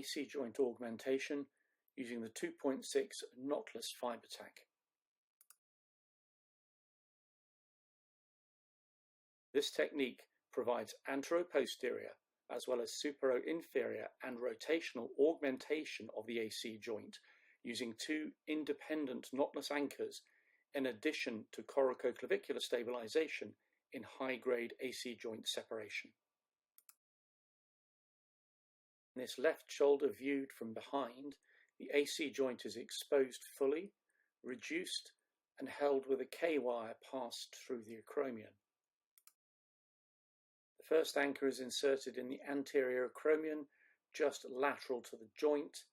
AC joint augmentation using the 2.6 Knotless fibre tack. This technique provides antero-posterior as well as supero-inferior and rotational augmentation of the AC joint using two independent knotless anchors in addition to coracoclavicular stabilization in high-grade AC joint separation. In this left shoulder viewed from behind, the AC joint is exposed fully, reduced and held with a K-wire passed through the acromion. The first anchor is inserted in the anterior acromion, just lateral to the joint.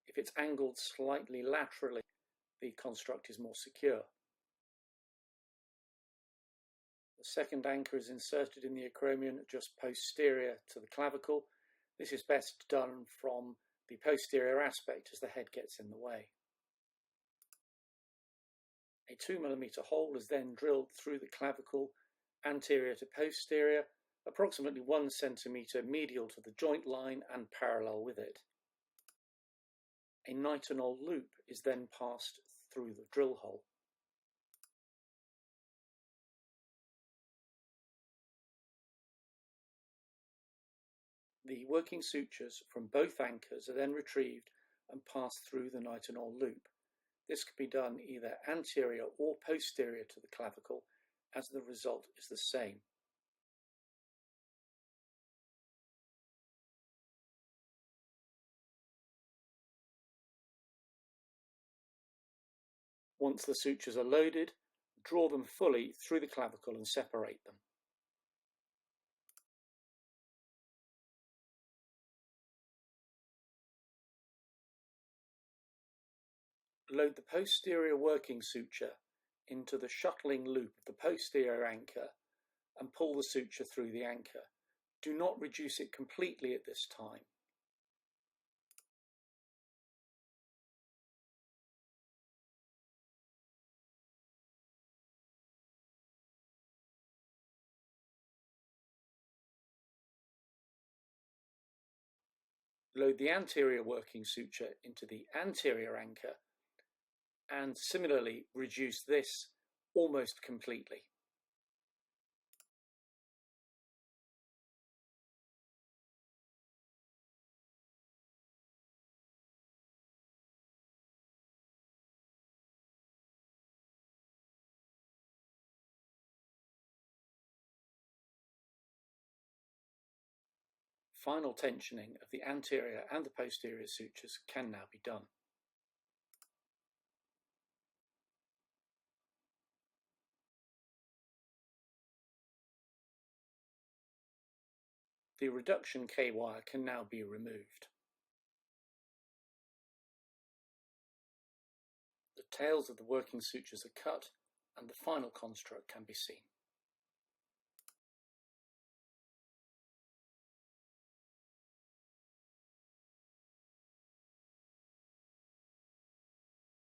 If it's angled slightly laterally, the construct is more secure. The second anchor is inserted in the acromion just posterior to the clavicle. This is best done from the posterior aspect as the head gets in the way. A 2 mm hole is then drilled through the clavicle anterior to posterior, approximately 1 cm medial to the joint line and parallel with it. A nitinol loop is then passed through the drill hole. The working sutures from both anchors are then retrieved and passed through the nitinol loop. This can be done either anterior or posterior to the clavicle, as the result is the same. Once the sutures are loaded, draw them fully through the clavicle and separate them. Load the posterior working suture into the shuttling loop of the posterior anchor and pull the suture through the anchor. Do not reduce it completely at this time. Load the anterior working suture into the anterior anchor and similarly reduce this almost completely. Final tensioning of the anterior and the posterior sutures can now be done. The reduction K-wire can now be removed. The tails of the working sutures are cut and the final construct can be seen.